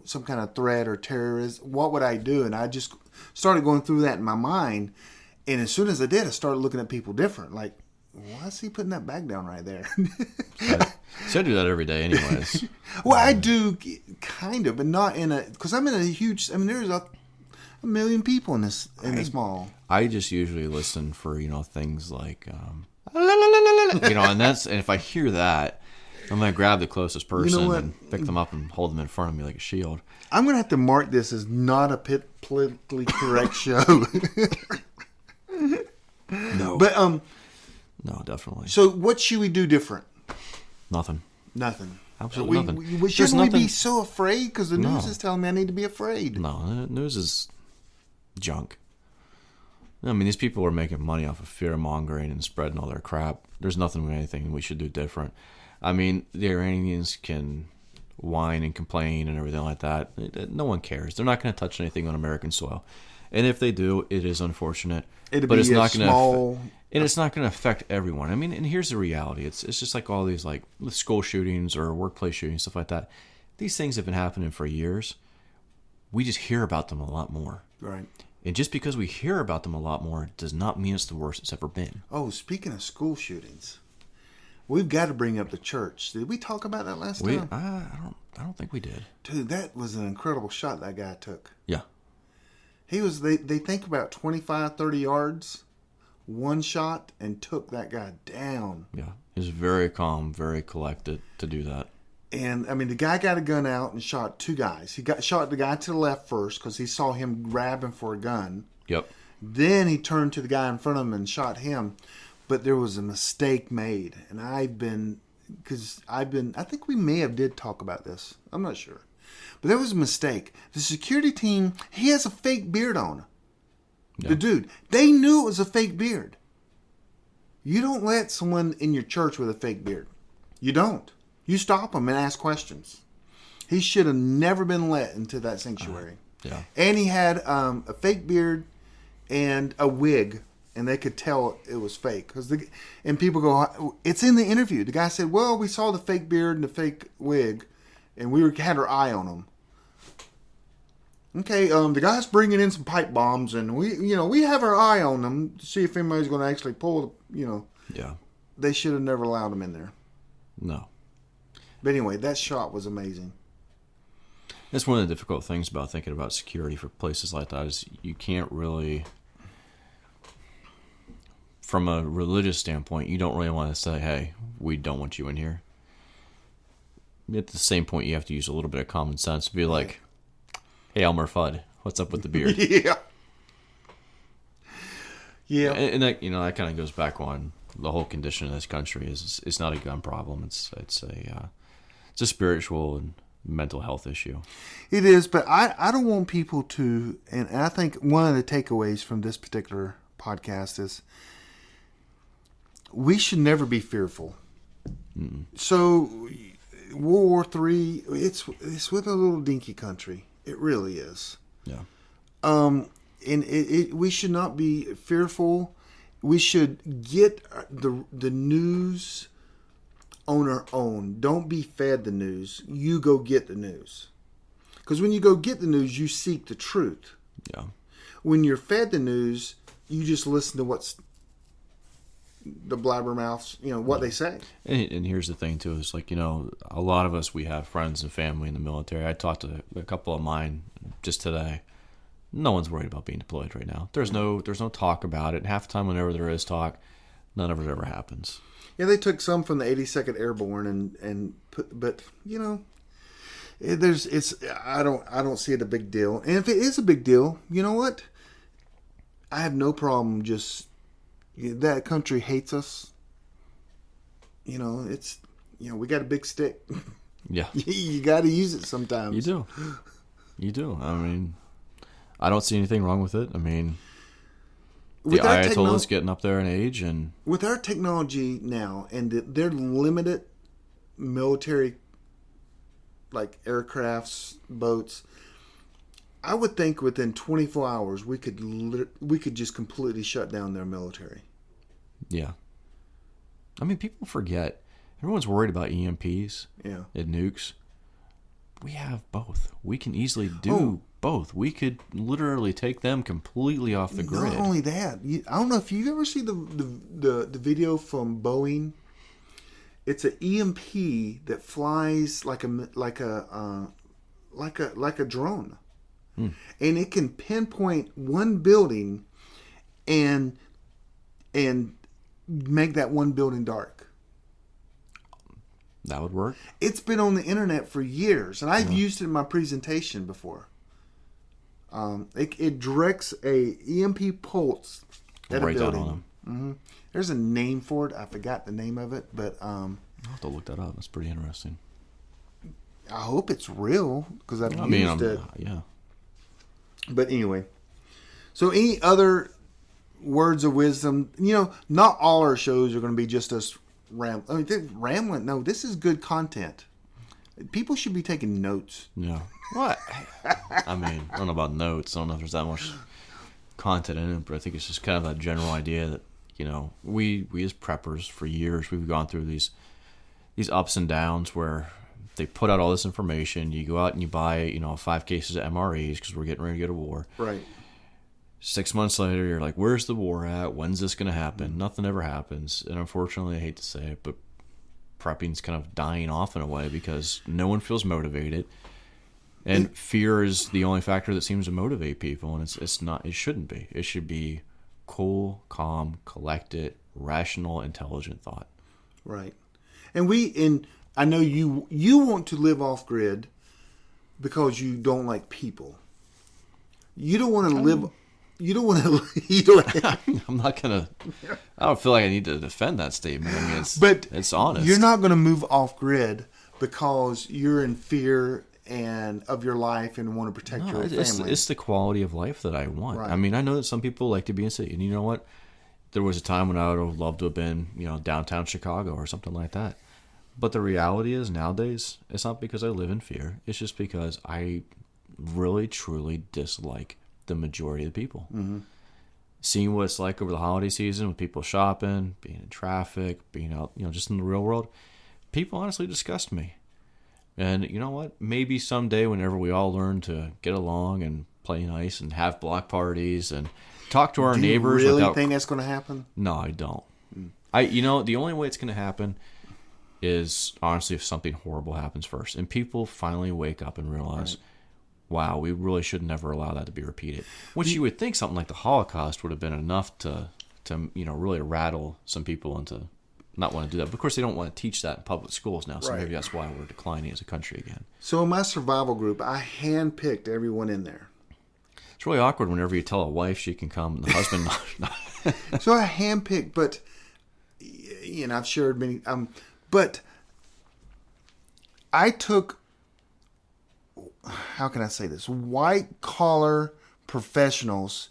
some kind of threat or terrorist? What would I do? And I just started going through that in my mind. And as soon as I did, I started looking at people different. Like, why is he putting that bag down right there? So I do that every day anyways. Well, I do kind of, but not in a, because I'm in a huge, there's a million people in this mall. I just usually listen for, things like, and if I hear that, I'm going to grab the closest person and pick them up and hold them in front of me like a shield. I'm going to have to mark this as not a politically correct show. No. But, no, definitely. So what should we do different? Nothing. Absolutely nothing. Shouldn't we be so afraid? Because the news is telling me I need to be afraid. No, the news is junk. These people are making money off of fear-mongering and spreading all their crap. There's anything we should do different. The Iranians can whine and complain and everything like that. No one cares. They're not going to touch anything on American soil. And if they do, it is unfortunate. It's not going to affect everyone. And here's the reality. It's just like all these like school shootings or workplace shootings, stuff like that. These things have been happening for years. We just hear about them a lot more. Right. And just because we hear about them a lot more does not mean it's the worst it's ever been. Oh, speaking of school shootings, we've got to bring up the church. Did we talk about that last time? I don't think we did. Dude, that was an incredible shot that guy took. Yeah. They think about 25, 30 yards, one shot, and took that guy down. Yeah. He was very calm, very collected to do that. And, the guy got a gun out and shot two guys. He shot the guy to the left first because he saw him grabbing for a gun. Yep. Then he turned to the guy in front of him and shot him. But there was a mistake made. And I think we may have did talk about this. I'm not sure. But there was a mistake. The security team, he has a fake beard on. Yeah. The dude, they knew it was a fake beard. You don't let someone in your church with a fake beard. You don't. You stop him and ask questions. He should have never been let into that sanctuary. Yeah. And he had a fake beard and a wig, and they could tell it was fake. And people go, it's in the interview. The guy said, well, we saw the fake beard and the fake wig, and we had our eye on him. Okay, the guy's bringing in some pipe bombs, and we have our eye on them to see if anybody's going to actually pull. Yeah. They should have never allowed him in there. No. But anyway, that shot was amazing. That's one of the difficult things about thinking about security for places like that is you can't really, from a religious standpoint, you don't really want to say, hey, we don't want you in here. At the same point, you have to use a little bit of common sense to be like, hey, Elmer Fudd, what's up with the beard? Yeah. Yeah. And that, that kind of goes back on the whole condition of this country is it's not a gun problem. It's a spiritual and mental health issue. It is, but I don't want people to, and I think one of the takeaways from this particular podcast is we should never be fearful. Mm-mm. So World War III, it's with a little dinky country. It really is. Yeah. And we should not be fearful. We should get the news on our own. Don't be fed the news. You go get the news. Because when you go get the news, you seek the truth. Yeah. When you're fed the news, you just listen to what's the blabbermouths, what they say. And here's the thing, too, is like, a lot of us, we have friends and family in the military. I talked to a couple of mine just today. No one's worried about being deployed right now. There's no talk about it. And half the time, whenever there is talk, none of it ever happens. Yeah, they took some from the 82nd Airborne and put, but I don't see it a big deal. And if it is a big deal, you know what? I have no problem just that country hates us. We got a big stick. Yeah. You got to use it sometimes. You do. I don't see anything wrong with it. I mean, With the our Ayatollah's getting up there in age, and with our technology now and their limited military, like aircrafts, boats, I would think within 24 hours we could just completely shut down their military. yeah. I mean, people forget. Everyone's worried about EMPs and nukes. We have both. We can easily do both. We could literally take them completely off the grid. Not only that, I don't know if you've ever seen the video from Boeing. It's an EMP that flies like a drone, and it can pinpoint one building and make that one building dark. That would work. It's been on the internet for years, and I've used it in my presentation before. It directs a EMP pulse at a building. On them. Mm-hmm. There's a name for it. I forgot the name of it, but I'll have to look that up. That's pretty interesting. I hope it's real because I've used it. Yeah. But anyway, so any other words of wisdom? Not all our shows are going to be just us rambling. No, this is good content. People should be taking notes. Yeah. What? I mean, I don't know about notes. I don't know if there's that much content in it, but I think it's just kind of that general idea that, we as preppers for years, we've gone through these ups and downs where they put out all this information. You go out and you buy, 5 cases of MREs because we're getting ready to go to war. Right. 6 months later, you're like, where's the war at? When's this going to happen? Nothing ever happens. And unfortunately, I hate to say it, but prepping's kind of dying off in a way because no one feels motivated. And fear is the only factor that seems to motivate people. And it's not, it shouldn't be. It should be cool, calm, collected, rational, intelligent thought. Right. And I know you want to live off grid because you don't like people. You don't want to live. You don't want to. I'm not gonna. I don't feel like I need to defend that statement. I mean, it's honest. You're not going to move off grid because you're in fear and of your life and want to protect your family. It's the quality of life that I want. Right. I mean, I know that some people like to be in city, and you know what? There was a time when I would have loved to have been, downtown Chicago or something like that. But the reality is nowadays, it's not because I live in fear. It's just because I really, truly dislike the majority of the people. Mm-hmm. Seeing what it's like over the holiday season with people shopping, being in traffic, being out, just in the real world, people honestly disgust me. And you know what? Maybe someday whenever we all learn to get along and play nice and have block parties and talk to our neighbors. Do you really think that's going to happen? No, I don't. The only way it's going to happen is honestly if something horrible happens first and people finally wake up and realize, wow, we really should never allow that to be repeated. Which you would think something like the Holocaust would have been enough to really rattle some people into not want to do that. But of course, they don't want to teach that in public schools now, so maybe that's why we're declining as a country again. So in my survival group, I handpicked everyone in there. It's really awkward whenever you tell a wife she can come and the husband not. So I handpicked, but I've shared many. But I took, how can I say this, white collar professionals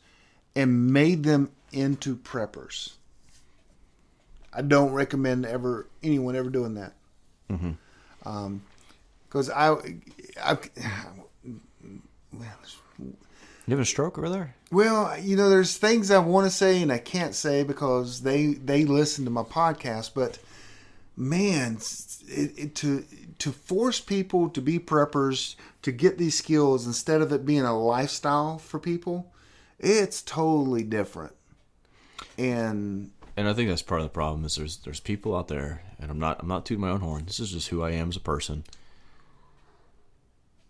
and made them into preppers. I don't recommend anyone ever doing that. Mm-hmm. Because You having a stroke over there? Well, there's things I want to say and I can't say because they listen to my podcast. But man, to force people to be preppers, to get these skills instead of it being a lifestyle for people, it's totally different. And I think that's part of the problem is there's people out there, and I'm not tooting my own horn. This is just who I am as a person.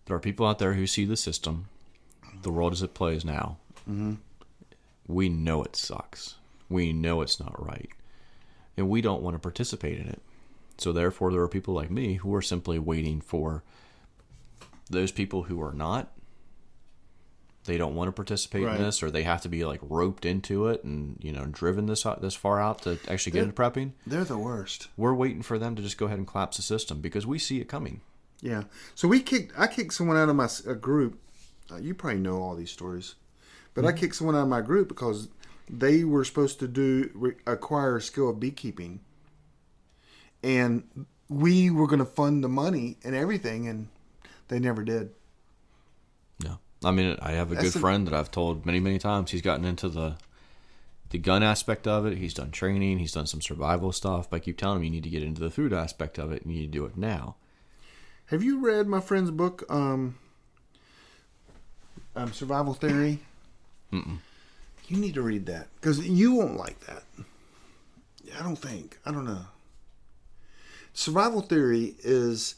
There are people out there who see the system, the world as it plays now. Mm-hmm. We know it sucks. We know it's not right. And we don't want to participate in it. So therefore, there are people like me who are simply waiting for those people who are not. They don't want to participate in this, or they have to be like roped into it and driven this far out to actually get into prepping. They're the worst. We're waiting for them to just go ahead and collapse the system because we see it coming. Yeah. So I kicked someone out of my group. You probably know all these stories. But I kicked someone out of my group because they were supposed to acquire a skill of beekeeping. And we were going to fund the money and everything, and they never did. No. I mean, I have a good friend that I've told many, many times. He's gotten into the gun aspect of it. He's done training. He's done some survival stuff. But I keep telling him you need to get into the food aspect of it, and you need to do it now. Have you read my friend's book, Survival Theory? Mm-mm. You need to read that because you won't like that. I don't know. Survival Theory is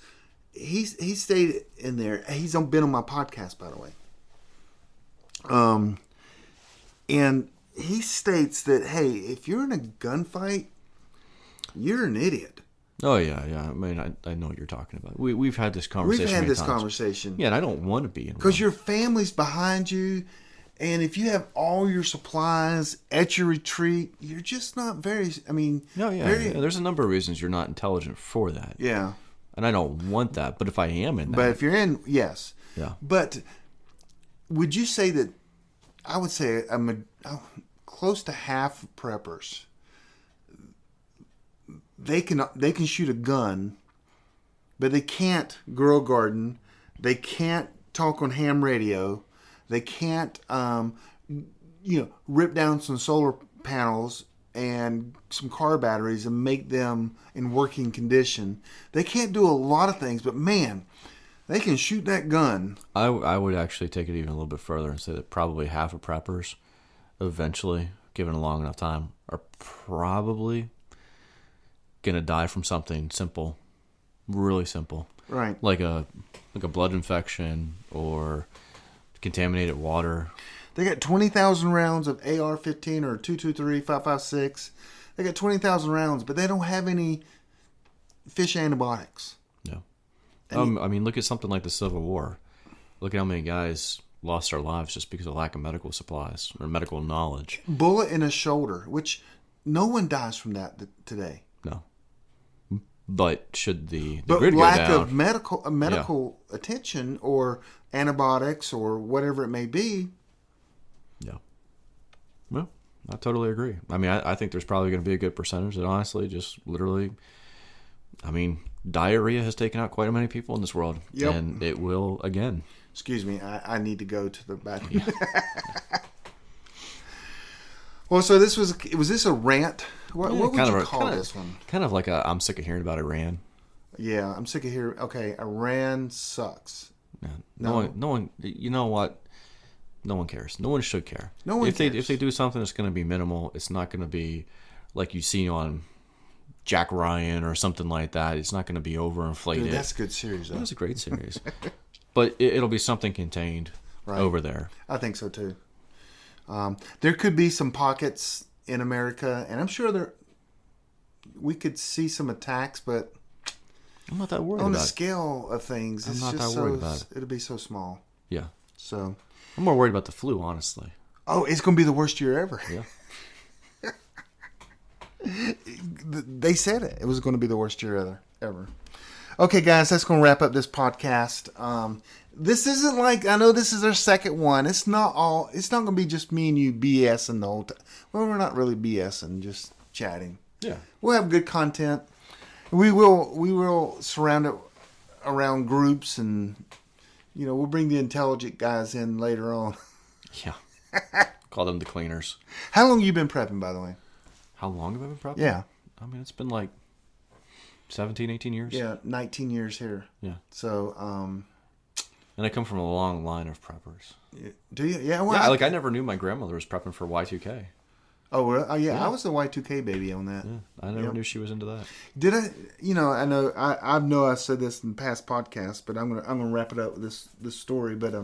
he stayed in there. He's been on my podcast, by the way. And he states that, hey, if you're in a gunfight, you're an idiot. Oh yeah. I mean, I know what you're talking about. We've had this conversation. We've had this times. conversation. Yeah, and I don't want to be in one. Because your family's behind you, and if you have all your supplies at your retreat, you're just not very. I mean, there's a number of reasons you're not intelligent for that. Yeah, and I don't want that. But if I am in that, but if you're in, yes, yeah. But would you say that? I would say close to half of preppers. They can shoot a gun, but they can't grow a garden. They can't talk on ham radio. They can't, rip down some solar panels and some car batteries and make them in working condition. They can't do a lot of things, but man, they can shoot that gun. I would actually take it even a little bit further and say that probably half of preppers, eventually, given a long enough time, are probably gonna die from something simple, really simple, right? Like a blood infection or contaminated water. They got 20,000 rounds of AR-15 or 223, 5.56. They got 20,000 rounds, but they don't have any fish antibiotics. No. I mean, look at something like the Civil War. Look at how many guys lost their lives just because of lack of medical supplies or medical knowledge. Bullet in a shoulder, which no one dies from that today. No. But should the grid go lack down, of medical attention or antibiotics or whatever it may be. Yeah. Well, I totally agree. I mean, I think there's probably going to be a good percentage that honestly just literally, I mean, diarrhea has taken out quite a many people in this world. Yep. And it will again. Excuse me, I need to go to the bathroom. Yeah. Well, so was this a rant? What would you call this one? Kind of like I'm sick of hearing about Iran. Yeah, I'm sick of hearing. Okay, Iran sucks. Yeah, no one. You know what? No one cares. No one should care. No one cares. If they do something, it's going to be minimal. It's not going to be like you see on Jack Ryan or something like that. It's not going to be overinflated. Dude, that's a good series, though. That's a great series. But it'll be something contained over there. I think so, too. There could be some pockets in America, and I'm sure we could see some attacks, but I'm not that worried on about the scale of things, it's just worried about it. It'll be so small. Yeah. So I'm more worried about the flu, honestly. Oh, it's going to be the worst year ever. Yeah. They said it. It was going to be the worst year ever. Okay, guys, that's going to wrap up this podcast. This isn't like, I know this is our second one. It's not going to be just me and you BSing the whole time. Well, we're not really BSing, just chatting. Yeah. We'll have good content. We will surround it around groups, and we'll bring the intelligent guys in later on. Yeah. Call them the cleaners. How long have you been prepping, by the way? How long have I been prepping? Yeah. I mean, it's been like 17, 18 years. Yeah, 19 years here. Yeah. So, and I come from a long line of preppers. Do you? Yeah. Well, yeah, I never knew my grandmother was prepping for Y2K. Oh, really? Oh, yeah. I was the Y2K baby on that. Yeah, I never knew she was into that. Did I? I know. I know I said this in past podcasts, but I'm gonna wrap it up with this story. But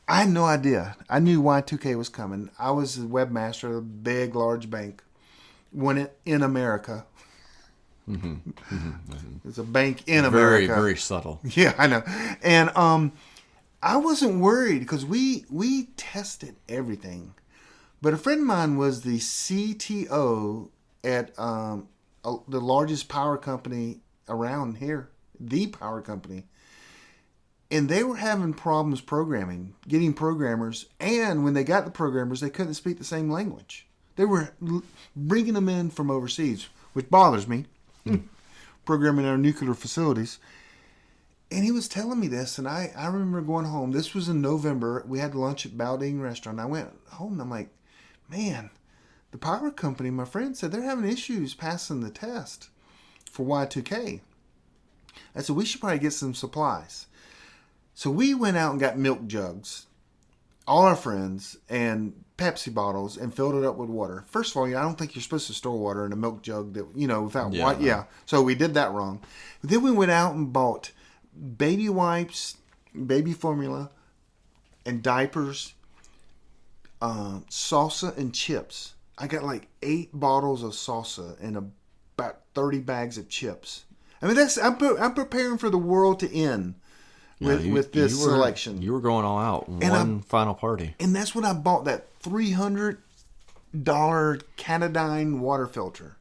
I had no idea. I knew Y2K was coming. I was the webmaster of a big, large bank. In America. Mm-hmm. Mm-hmm. It's a bank in America. Very, very subtle. Yeah, I know. And I wasn't worried because we tested everything. But a friend of mine was the CTO at the largest power company around here, the power company. And they were having problems getting programmers. And when they got the programmers, they couldn't speak the same language. They were bringing them in from overseas, which bothers me. Programming our nuclear facilities. And he was telling me this, and I remember going home. This was in November. We had lunch at Balding Restaurant. I went home, and I'm like, man, the power company, my friend said, they're having issues passing the test for Y2K. I said, we should probably get some supplies. So we went out and got milk jugs, all our friends, and Pepsi bottles, and filled it up with water. First of all, I don't think you're supposed to store water in a milk jug that, without water. Yeah. So we did that wrong. But then we went out and bought baby wipes, baby formula, and diapers, salsa and chips. I got like 8 bottles of salsa and about 30 bags of chips. I mean, I'm preparing for the world to end with this selection. You were going all out. One final party. And that's when I bought that $300 Canadine water filter.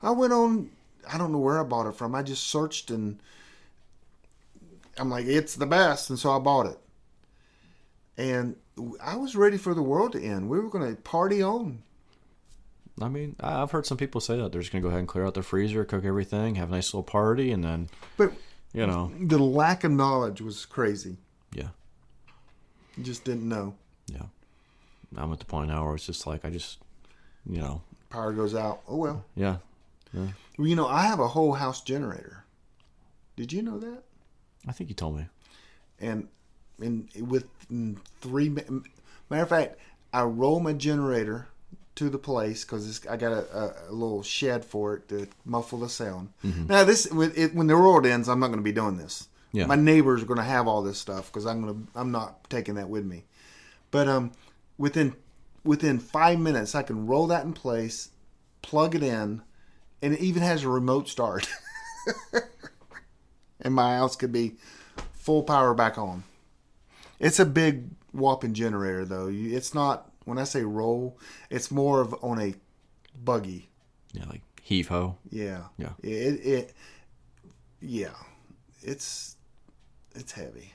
I went on, I don't know where I bought it from. I just searched and I'm like, it's the best. And so I bought it. And I was ready for the world to end. We were going to party on. I mean, I've heard some people say that they're just going to go ahead and clear out their freezer, cook everything, have a nice little party, and then, but the lack of knowledge was crazy. Yeah. You just didn't know. Yeah. I'm at the point now where it's just like, power goes out. Oh, well. Yeah. Well, I have a whole house generator. Did you know that? I think you told me. And matter of fact, I roll my generator to the place because I got a little shed for it to muffle the sound. Mm-hmm. Now, when the world ends, I'm not going to be doing this. Yeah. My neighbors are going to have all this stuff because I'm not taking that with me. But within 5 minutes, I can roll that in place, plug it in, and it even has a remote start. And my house could be full power back on. It's a big whopping generator, though. It's not, when I say roll, it's more of on a buggy. Yeah, like heave-ho. Yeah. Yeah. It's heavy.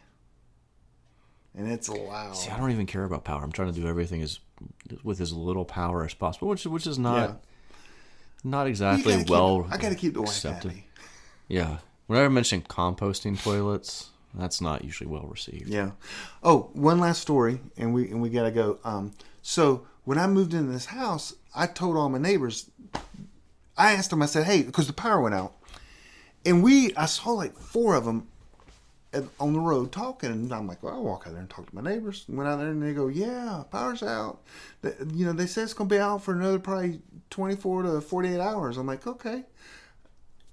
And it's loud. See, I don't even care about power. I'm trying to do everything with as little power as possible, which is not exactly well I got to keep the wife accepted. happy. Yeah. Whenever I mention composting toilets, that's not usually well received. Yeah. Oh, one last story, and we got to go. So when I moved into this house, I told all my neighbors. I asked them. I said, "Hey," because the power went out, and I saw like 4 of them on the road talking, and I'm like, "Well, I'll walk out there and talk to my neighbors." Went out there, and they go, "Yeah, power's out." They said it's gonna be out for another probably 24 to 48 hours. I'm like, "Okay."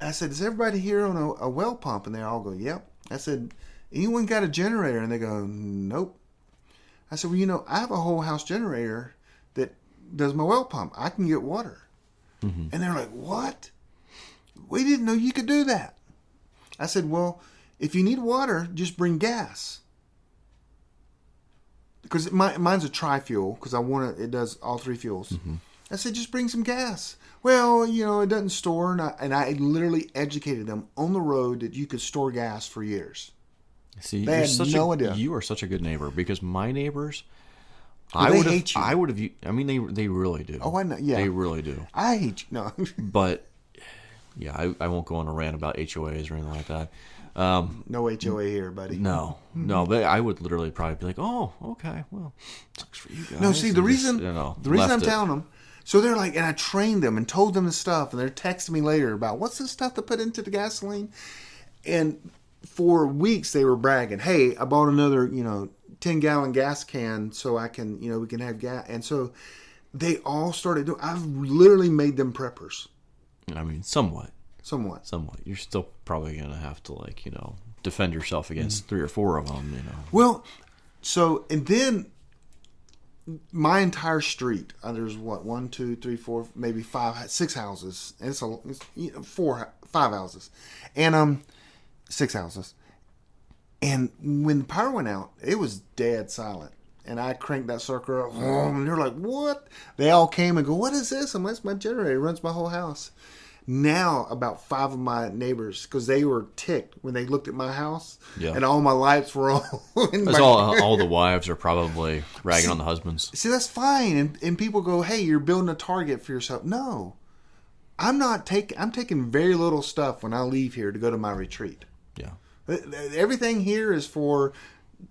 I said, "Is everybody here on a well pump?" And they all go, "Yep." I said, "Anyone got a generator?" And they go, "Nope." I said, "Well, I have a whole house generator that does my well pump. I can get water." Mm-hmm. And they're like, "What? We didn't know you could do that." I said, "Well, if you need water, just bring gas." Because mine's a tri-fuel because it does all 3 fuels. Mm-hmm. I said, "Just bring some gas." Well, it doesn't store. And I literally educated them on the road that you could store gas for years. See, they had no idea. You are such a good neighbor because my neighbors, they hate you. I would have. I mean, they really do. Oh, I know. Yeah, they really do. I hate you. No, but yeah, I won't go on a rant about HOAs or anything like that. No HOA here, buddy. No. But I would literally probably be like, "Oh, okay, well, sucks for you guys." No, see, the reason I'm telling them. So they're like, and I trained them and told them the stuff, and they're texting me later about what's the stuff to put into the gasoline. And for weeks they were bragging, "Hey, I bought another, 10-gallon gas can so I can, we can have gas." And so they all started doing. I've literally made them preppers. I mean, somewhat. Somewhat. You're still probably gonna have to defend yourself against 3 or 4 of them. Well, so and then. My entire street, there's 1, 2, 3, 4, maybe 5, 6 houses, and it's 5 houses, and 6 houses. And when the power went out, it was dead silent. And I cranked that sucker up, and they're like, "What?" They all came and go, "What is this?" I'm like, "That's my generator. It runs my whole house." Now, about 5 of my neighbors, because they were ticked when they looked at my house, Yeah. and all my lights were on. That's all the wives are probably ragging on the husbands. See, that's fine. And people go, hey, you're building a target for yourself. No. I'm taking very little stuff when I leave here to go to my retreat. Yeah. Everything here is for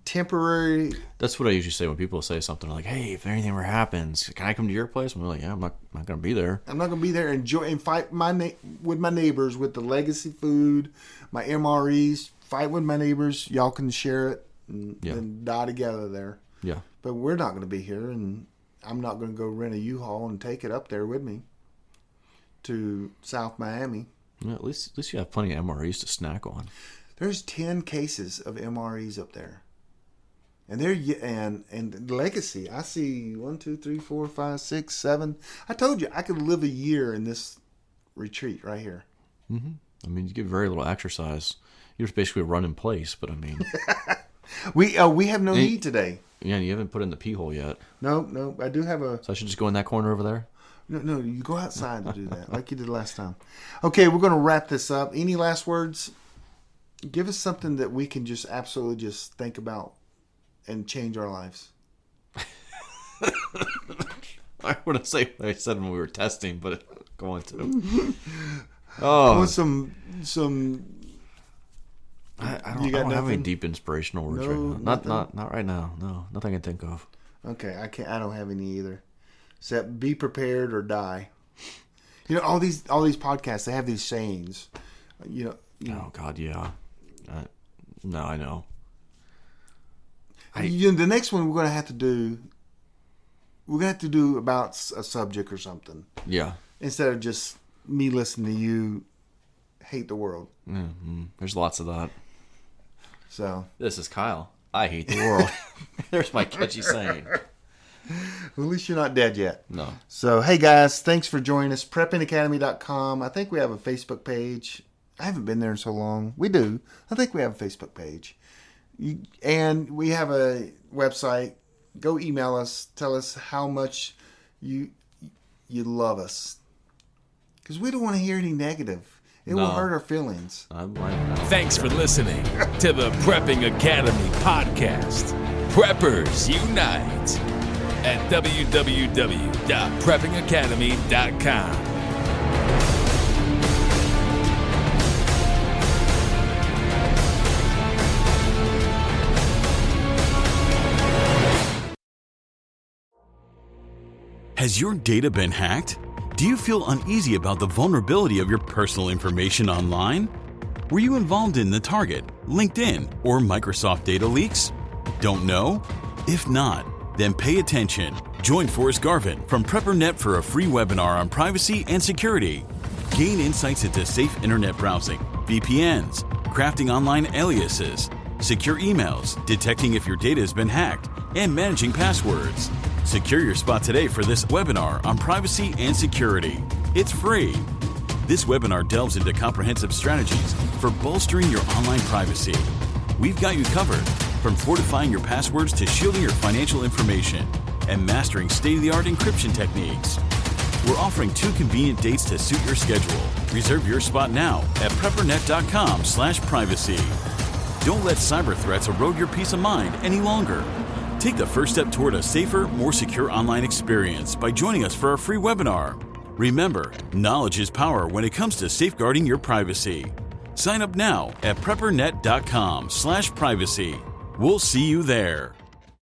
temporary. That's what I usually say when people say something like, hey, if anything ever happens, can I come to your place? I'm like, yeah, I'm not going to be there. I'm not going to be there and enjoy and fight with my neighbors with the legacy food, my MREs. Fight with my neighbors. Y'all can share it and die together there. Yeah. But we're not going to be here, and I'm not going to go rent a U-Haul and take it up there with me to South Miami. Yeah, at least you have plenty of MREs to snack on. There's 10 cases of MREs up there. And they're and legacy. I see 1, 2, 3, 4, 5, 6, 7. I told you I could live a year in this retreat right here. Mm-hmm. I mean, you get very little exercise. You just basically run in place. But I mean, we have no heat today. Yeah, and you haven't put in the pee hole yet. No. I do have a. So I should just go in that corner over there. No. You go outside to do that, like you did last time. Okay, we're going to wrap this up. Any last words? Give us something that we can just absolutely just think about and change our lives. I want to say what I said when we were testing, but go on to. Oh, some. I don't have any deep inspirational words right now. Not right now. No, nothing I can think of. Okay, I don't have any either. Except be prepared or die. You know, all these podcasts, they have these sayings. Oh God, yeah. No, I know. The next one we're going to have to do about a subject or something. Yeah. Instead of just me listening to you hate the world. Mm-hmm. There's lots of that. So this is Kyle. I hate the world. There's my catchy saying. Well, at least you're not dead yet. No. So, hey guys, thanks for joining us. PrepperNetAcademy.com. I think we have a Facebook page. I haven't been there in so long. We do. I think we have a Facebook page. And we have a website. Go email us. Tell us how much you love us. Because we don't want to hear any negative. It will hurt our feelings. Thanks for listening to the Prepping Academy podcast. Preppers Unite at www.preppingacademy.com. Has your data been hacked? Do you feel uneasy about the vulnerability of your personal information online? Were you involved in the Target, LinkedIn, or Microsoft data leaks? Don't know? If not, then pay attention. Join Forrest Garvin from PrepperNet for a free webinar on privacy and security. Gain insights into safe internet browsing, VPNs, crafting online aliases, secure emails, detecting if your data has been hacked, and managing passwords. Secure your spot today for this webinar on privacy and security. It's free. This webinar delves into comprehensive strategies for bolstering your online privacy. We've got you covered, from fortifying your passwords to shielding your financial information and mastering state-of-the-art encryption techniques. We're offering 2 convenient dates to suit your schedule. Reserve your spot now at PrepperNet.com/privacy. Don't let cyber threats erode your peace of mind any longer. Take the first step toward a safer, more secure online experience by joining us for our free webinar. Remember, knowledge is power when it comes to safeguarding your privacy. Sign up now at PrepperNet.com/privacy. We'll see you there.